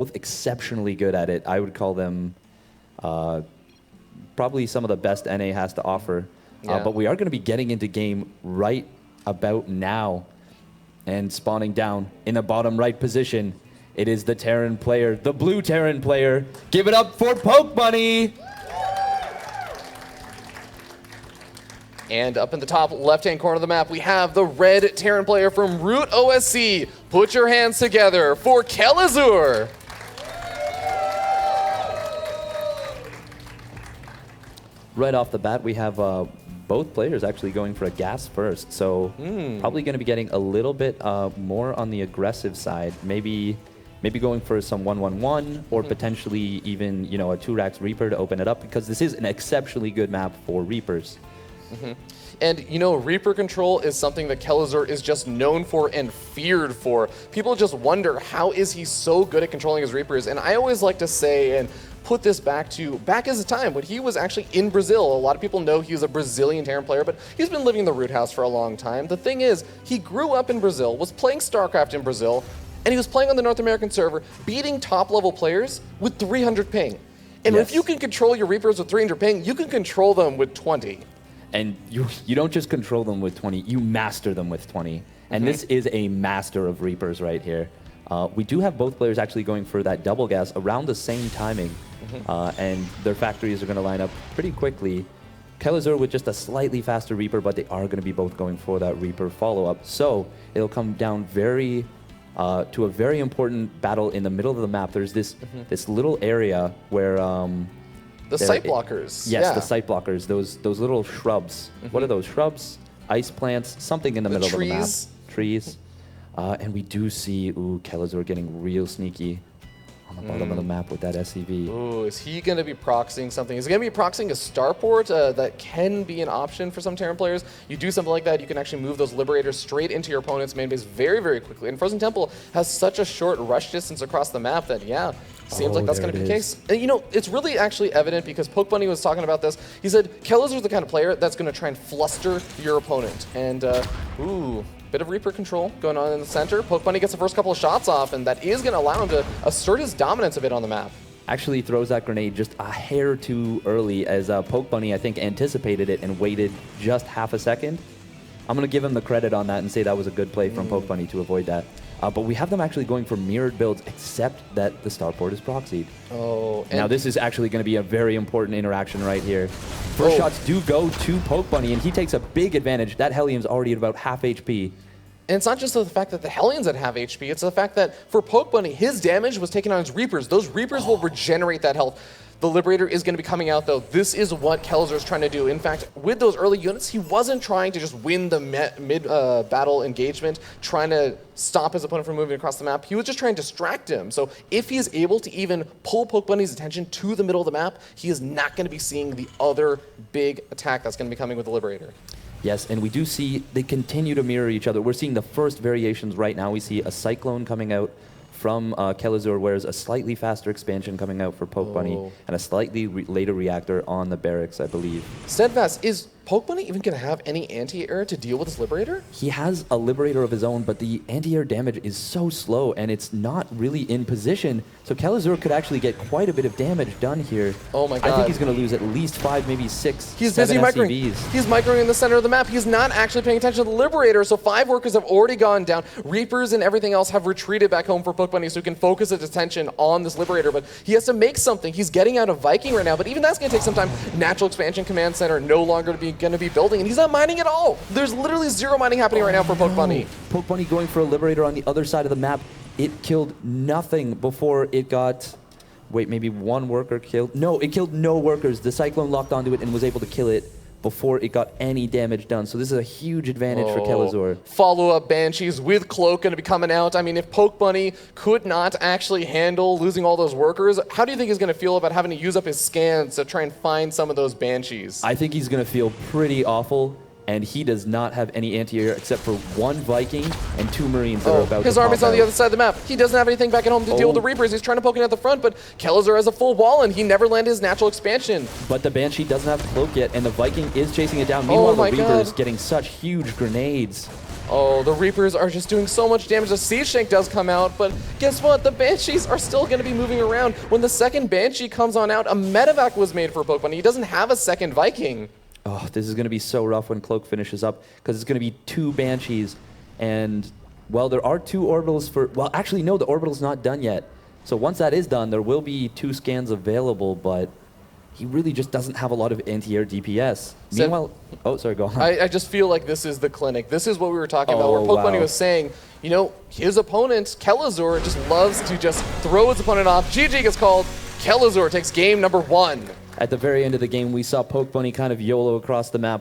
both exceptionally good at it. I would call them probably some of the best NA has to offer. Yeah. But we are going to be getting into game right about now and spawning down in the bottom right position. It is the Terran player, the blue Terran player. Give it up for Pokebunny! And up in the top left-hand corner of the map, we have the red Terran player from Root OSC. Put your hands together for Kelazhur. Right off the bat, we have both players actually going for a gas first. So probably going to be getting a little bit more on the aggressive side. Maybe going for some 1-1-1 or potentially even, you know, a 2-Rax Reaper to open it up, because this is an exceptionally good map for Reapers. And, you know, Reaper control is something that Kelazhur is just known for and feared for. People just wonder, how is he so good at controlling his Reapers? And I always like to say, and put this back as a time when he was actually in Brazil. A lot of people know he was a Brazilian Terran player, but he's been living in the Root House for a long time. The thing is, he grew up in Brazil, was playing StarCraft in Brazil, and he was playing on the North American server, beating top-level players with 300 ping. And if you can control your Reapers with 300 ping, you can control them with 20. And you don't just control them with 20, you master them with 20. And this is a master of Reapers right here. We do have both players actually going for that double gas around the same timing. And their factories are going to line up pretty quickly. Kelazhur with just a slightly faster Reaper, but they are going to be both going for that Reaper follow-up. So it'll come down to a very important battle in the middle of the map. There's this little area where... the site blockers. Yes, the site blockers, those little shrubs. What are those shrubs? Ice plants, something in the middle of the map. Trees. And we do see, Kelazhur getting real sneaky on the bottom of the map with that SCV. Ooh, is he going to be proxying something? Is he going to be proxying a starport that can be an option for some Terran players? You do something like that, you can actually move those Liberators straight into your opponent's main base very, very quickly. And Frozen Temple has such a short rush distance across the map that, seems like that's going to be the case. And, you know, it's really actually evident because Pokebunny was talking about this. He said, Kelazhur's the kind of player that's going to try and fluster your opponent. And, bit of Reaper control going on in the center. Pokebunny gets the first couple of shots off, and that is going to allow him to assert his dominance a bit on the map. Actually throws that grenade just a hair too early, as Pokebunny, I think, anticipated it and waited just half a second. I'm going to give him the credit on that and say that was a good play from Pokebunny to avoid that. But we have them actually going for mirrored builds, except that the starport is proxied. Now this is actually going to be a very important interaction right here. First shots do go to Pokebunny, and he takes a big advantage. That Hellium's already at about half HP. And it's not just the fact that the Hellions at half HP, it's the fact that for Pokebunny, his damage was taken on his Reapers. Those Reapers will regenerate that health. The Liberator is going to be coming out, though. This is what Kelazhur is trying to do. In fact, with those early units, he wasn't trying to just win the mid-battle engagement, trying to stop his opponent from moving across the map. He was just trying to distract him. So if he is able to even pull Pokebunny's attention to the middle of the map, he is not going to be seeing the other big attack that's going to be coming with the Liberator. Yes, and we do see they continue to mirror each other. We're seeing the first variations right now. We see a Cyclone coming out from Kelazhur, whereas a slightly faster expansion coming out for Pokebunny, and a slightly later reactor on the barracks, I believe. Steadfast, is Pokebunny even going to have any anti-air to deal with this Liberator? He has a Liberator of his own, but the anti-air damage is so slow, and it's not really in position, so Kelazhur could actually get quite a bit of damage done here. Oh my god. I think he's going to lose at least 5, maybe 6, He's 7 busy microing. SCVs. He's microing in the center of the map. He's not actually paying attention to the Liberator, so 5 workers have already gone down. Reapers and everything else have retreated back home for Pokebunny, so he can focus his attention on this Liberator, but he has to make something. He's getting out of Viking right now, but even that's going to take some time. Natural Expansion Command Center no longer going to be building, and he's not mining at all. There's literally zero mining happening right now for Pokebunny. Pokebunny going for a Liberator on the other side of the map. It killed nothing before it got... Wait, maybe one worker killed? No, it killed no workers. The Cyclone locked onto it and was able to kill it before it got any damage done. So this is a huge advantage for Kelazhur. Follow-up Banshees with Cloak going to be coming out. I mean, if Pokebunny could not actually handle losing all those workers, how do you think he's going to feel about having to use up his scans to try and find some of those Banshees? I think he's going to feel pretty awful, and he does not have any anti-air except for 1 Viking and 2 Marines that are about to his army's pop on the out. other side of the map. He doesn't have anything back at home to deal with the Reapers. He's trying to poke it at the front, but Kelazhur has a full wall, and he never landed his natural expansion. But the Banshee doesn't have Cloak yet, and the Viking is chasing it down. Meanwhile, the Reapers getting such huge grenades. Oh, the Reapers are just doing so much damage. The Siege Shank does come out, but guess what? The Banshees are still going to be moving around. When the second Banshee comes on out, a medevac was made for Pokebunny. He doesn't have a second Viking. Oh, this is going to be so rough when Cloak finishes up, because it's going to be 2 Banshees, and, well, there are 2 orbitals for... Well, actually, no, the orbital's not done yet. So once that is done, there will be 2 scans available, but he really just doesn't have a lot of anti-air DPS. Meanwhile... Oh, sorry, go on. I just feel like this is the clinic. This is what we were talking about, where Pokebunny was saying, you know, his opponent, Kelazhur, just loves to just throw his opponent off. GG gets called. Kelazhur takes game number 1. At the very end of the game, we saw Pokebunny kind of YOLO across the map,